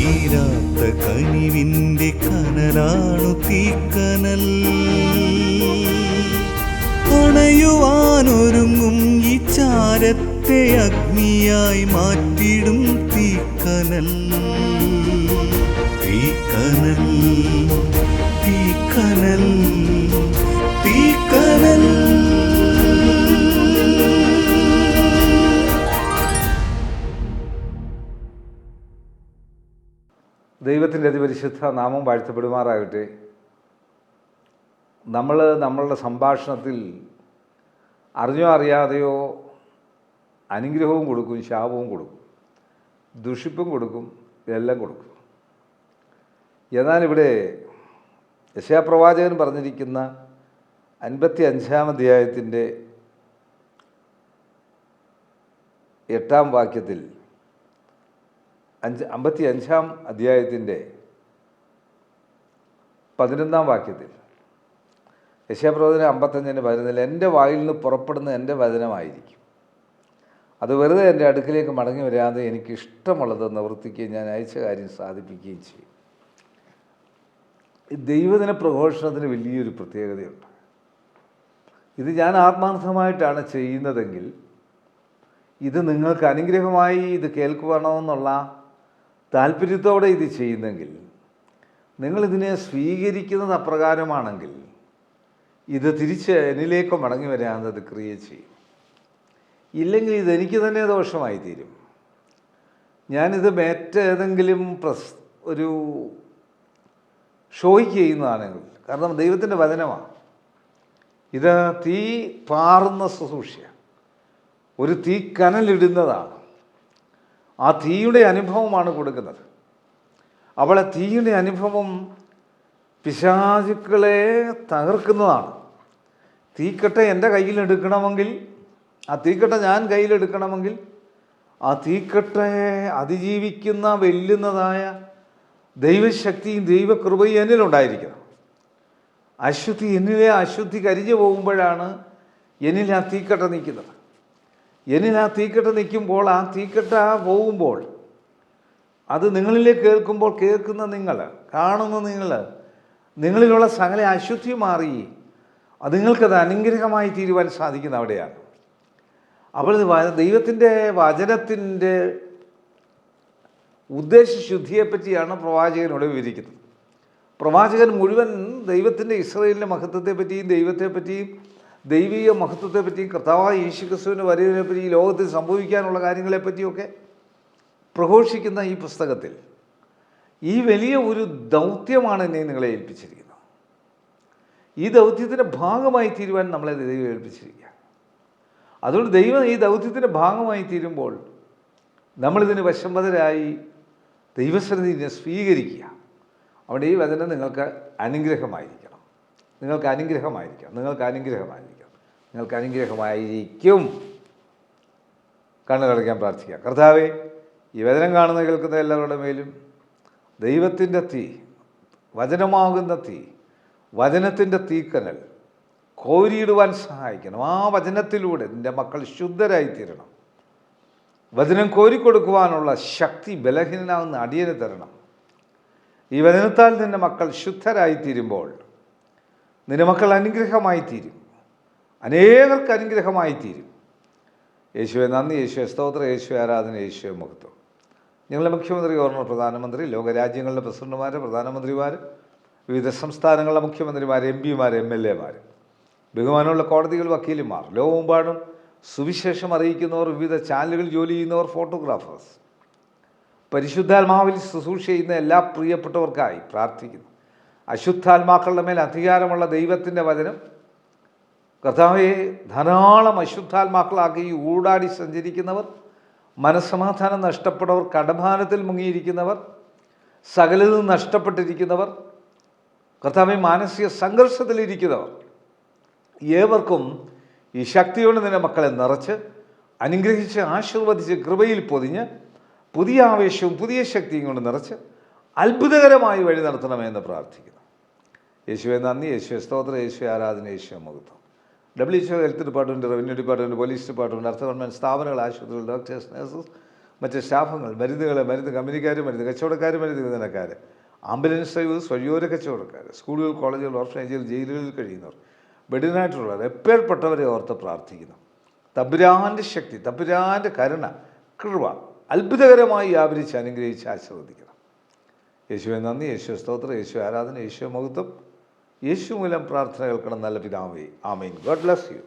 തീരാത്ത കനിവിൻ്റെ കനലാണു തീക്കനൽ. അണയുവാനൊരുങ്ങും ഈ ചാരത്തെ അഗ്നിയായി മാറ്റിടും തീക്കനൽ. തീക്കനൽ, തീക്കനൽ, തീക്കനൽ. ദൈവത്തിൻ്റെ അതിപരിശുദ്ധ നാമം വാഴ്ത്തപ്പെടുമാറാകട്ടെ. നമ്മളുടെ സംഭാഷണത്തിൽ അറിഞ്ഞോ അറിയാതെയോ അനുഗ്രഹവും കൊടുക്കും, ശാപവും കൊടുക്കും, ദുഷിപ്പും കൊടുക്കും, എല്ലാം കൊടുക്കും. എന്നാൽ ഇവിടെ യെശയ്യാപ്രവാചകൻ പറഞ്ഞിരിക്കുന്ന 55-ാം അധ്യായത്തിൻ്റെ 8-ാം വാക്യത്തിൽ 55-ാം അധ്യായത്തിൻ്റെ 11-ാം വാക്യത്തിൽ യെശയ്യാപ്രവാചകൻ 55:11 എൻ്റെ വായിൽ നിന്ന് പുറപ്പെടുന്ന എൻ്റെ വചനമായിരിക്കും, അത് വെറുതെ എൻ്റെ അടുക്കിലേക്ക് മടങ്ങി വരാതെ എനിക്ക് ഇഷ്ടമുള്ളത് നിവർത്തിക്കുകയും ഞാൻ അയച്ച കാര്യം സാധിപ്പിക്കുകയും ചെയ്യും. ദൈവദിന പ്രഘോഷണത്തിന് വലിയൊരു പ്രത്യേകതയുണ്ട്. ഇത് ഞാൻ ആത്മാർത്ഥമായിട്ടാണ് ചെയ്യുന്നതെങ്കിൽ, ഇത് നിങ്ങൾക്ക് അനുഗ്രഹമായി ഇത് കേൾക്കുവാണമെന്നുള്ള താല്പര്യത്തോടെ ഇത് ചെയ്യുന്നെങ്കിൽ, നിങ്ങളിതിനെ സ്വീകരിക്കുന്നത് അപ്രകാരമാണെങ്കിൽ, ഇത് തിരിച്ച് എന്നിലേക്ക് മടങ്ങി വരാതെ അത് ക്രിയ ചെയ്യും. ഇല്ലെങ്കിൽ ഇതെനിക്ക് തന്നെ ദോഷമായി തീരും. ഞാനിത് മറ്റേതെങ്കിലും ഒരു ഷോയ്ക്ക് ചെയ്യുന്നതാണെങ്കിൽ, കാരണം ദൈവത്തിൻ്റെ വചനമാണ്, ഇത് തീ പാറുന്ന ശുശ്രൂഷയാണ്, ഒരു തീ കനലിടുന്നതാണ്. ആ തീയുടെ അനുഭവമാണ് കൊടുക്കുന്നത്. അവളെ തീയുടെ അനുഭവം പിശാചുക്കളെ തകർക്കുന്നതാണ്. തീക്കട്ട എൻ്റെ കയ്യിലെടുക്കണമെങ്കിൽ, ആ തീക്കട്ട ഞാൻ കയ്യിലെടുക്കണമെങ്കിൽ, ആ തീക്കട്ടയെ അതിജീവിക്കുന്ന വെല്ലുന്നതായ ദൈവശക്തിയും ദൈവകൃപയും എന്നിലുണ്ടായിരിക്കണം. അശുദ്ധി കരിഞ്ഞു പോകുമ്പോഴാണ് എന്നിൽ ആ തീക്കട്ട നിൽക്കുന്നത്. എന്നിൽ ആ തീക്കട്ട നിൽക്കുമ്പോൾ, ആ തീക്കട്ട പോകുമ്പോൾ, അത് നിങ്ങളിലേക്ക് കേൾക്കുമ്പോൾ, കേൾക്കുന്ന നിങ്ങൾ, കാണുന്ന നിങ്ങൾ, നിങ്ങളിലുള്ള സകല അശുദ്ധി മാറി അത് നിങ്ങൾക്കത് അനുഗ്രഹമായി തീരുവാൻ സാധിക്കുന്ന അവിടെയാണ്. അപ്പോൾ ദൈവത്തിൻ്റെ വചനത്തിൻ്റെ ഉദ്ദേശശുദ്ധിയെപ്പറ്റിയാണ് പ്രവാചകനോട് വിവരിക്കുന്നത്. പ്രവാചകൻ മുഴുവൻ ദൈവത്തിൻ്റെ ഇസ്രായേലിൻ്റെ മഹത്വത്തെപ്പറ്റിയും ദൈവത്തെപ്പറ്റിയും ദൈവിക മഹത്വത്തെപ്പറ്റിയും കർത്താവായ യേശുക്രിസ്തുവിൻ്റെ വരവിനെപ്പറ്റി ഈ ലോകത്തിൽ സംഭവിക്കാനുള്ള കാര്യങ്ങളെപ്പറ്റിയൊക്കെ പ്രഘോഷിക്കുന്ന ഈ പുസ്തകത്തിൽ ഈ വലിയ ഒരു ദൗത്യമാണ് എന്നെ നിങ്ങളെ ഏൽപ്പിച്ചിരിക്കുന്നത്. ഈ ദൗത്യത്തിൻ്റെ ഭാഗമായി തീരുവാൻ നമ്മളെ ദൈവം ഏൽപ്പിച്ചിരിക്കുക. അതുകൊണ്ട് ദൈവം ഈ ദൗത്യത്തിൻ്റെ ഭാഗമായി തീരുമ്പോൾ നമ്മളിതിന് വശംവദരായി ദൈവസന്നിധിയെ സ്വീകരിക്കുക. അവിടെ ഈ വചനം നിങ്ങൾക്ക് അനുഗ്രഹമായിരിക്കണം, നിങ്ങൾക്ക് അനുഗ്രഹമായിരിക്കണം, നിങ്ങൾക്ക് അനുഗ്രഹമായിരിക്കണം, നിങ്ങൾക്ക് അനുഗ്രഹമായിരിക്കും. കണ്ണുകളടയ്ക്കാൻ പ്രാർത്ഥിക്കാം. കർത്താവേ, ഈ വചനം കാണുന്ന കേൾക്കുന്ന എല്ലാവരുടെ മേലും ദൈവത്തിൻ്റെ തീ, വചനമാകുന്ന തീ, വചനത്തിൻ്റെ തീക്കനൽ കോരിയിടുവാൻ സഹായിക്കണം. ആ വചനത്തിലൂടെ നിൻ്റെ മക്കൾ ശുദ്ധരായിത്തീരണം. വചനം കോരിക്കൊടുക്കുവാനുള്ള ശക്തി ബലഹീനനാകുന്ന അടിയന് തരണം. ഈ വചനത്താൽ നിൻ്റെ മക്കൾ ശുദ്ധരായിത്തീരുമ്പോൾ നിൻ്റെ മക്കൾ അനുഗ്രഹമായി തീരും, അനേകർക്ക് അനുഗ്രഹമായി തീരും. യേശുവെ നന്ദി, യേശുവെ സ്തോത്രം, യേശുവെ ആരാധന, യേശുവെ മഹത്വം. ഞങ്ങളുടെ മുഖ്യമന്ത്രി, ഗവർണർ, പ്രധാനമന്ത്രി, ലോകരാജ്യങ്ങളുടെ പ്രസിഡന്റുമാർ, പ്രധാനമന്ത്രിമാർ, വിവിധ സംസ്ഥാനങ്ങളിലെ മുഖ്യമന്ത്രിമാർ, MP-മാർ, MLA-മാർ, ബഹുമാനമുള്ള കോടതികൾ, വക്കീലുമാർ, ലോകമെമ്പാടും സുവിശേഷം അറിയിക്കുന്നവർ, വിവിധ ചാനലുകളിൽ ജോലി ചെയ്യുന്നവർ, ഫോട്ടോഗ്രാഫേഴ്സ്, പരിശുദ്ധാത്മാവിൽ ശുശ്രൂഷ ചെയ്യുന്ന എല്ലാ പ്രിയപ്പെട്ടവർക്കായി പ്രാർത്ഥിക്കുന്നു. അശുദ്ധാത്മാക്കളുടെ മേൽ അധികാരമുള്ള ദൈവത്തിൻ്റെ വചനം കർത്താവെ, ധാരാളം അശുദ്ധാത്മാക്കളാക്കി ഊടാടി സഞ്ചരിക്കുന്നവർ, മനസ്സമാധാനം നഷ്ടപ്പെട്ടവർ, കടഭാരത്തിൽ മുങ്ങിയിരിക്കുന്നവർ, സകലതും നഷ്ടപ്പെട്ടിരിക്കുന്നവർ, കർത്താവെ മാനസിക സംഘർഷത്തിലിരിക്കുന്നവർ, ഏവർക്കും ഈ ശക്തിയോടെ നിന്റെ മക്കളെ നിറച്ച് അനുഗ്രഹിച്ച് ആശീർവദിച്ച് കൃപയിൽ പൊതിഞ്ഞ് പുതിയ ആവേശവും പുതിയ ശക്തിയും കൊണ്ട് നിറച്ച് അത്ഭുതകരമായി വഴി നടത്തണമെന്ന് പ്രാർത്ഥിക്കുന്നു. യേശുവെ നന്ദി, യേശുവെ സ്തോത്രം, യേശുവെ ആരാധന, യേശുവെ മഹത്വം. WHO health department, revenue department, police department, അർത്ഥ ഗവൺമെൻറ് സ്ഥാപനങ്ങൾ, ആശുപത്രികൾ, ഡോക്ടേഴ്സ്, നഴ്സസ്, മറ്റ് സ്റ്റാഫുകൾ, മരുന്ന് കമ്പനിക്കാർ, മരുന്ന് കച്ചവടക്കാർ, മരുന്ന് വിതരണക്കാർ, ആംബുലൻസ് ഡ്രൈവേഴ്സ്, വഴിയോര കച്ചവടക്കാർ, സ്കൂളുകൾ, കോളേജുകൾ, ഓർഫനേജുകൾ, ജയിലുകളിൽ കഴിയുന്നവർ, ബെഡിനായിട്ടുള്ളവർ, എപ്പേർപ്പെട്ടവരെ ഓർത്ത് പ്രാർത്ഥിക്കുന്നു. തമ്പുരാൻ്റെ ശക്തി, തമ്പുരാൻ്റെ കരുണ, കൃപ അത്ഭുതകരമായി വ്യാപരിച്ച് അനുഗ്രഹിച്ച് ആശീർവദിക്കണം. യേശുവെ നന്ദി, യേശു സ്തോത്രം, യേശു ആരാധന, യേശു മഹത്വം. യേശു മൂലം പ്രാർത്ഥന കേൾക്കണം നല്ല പിതാവേ. ആമേൻ. God bless U.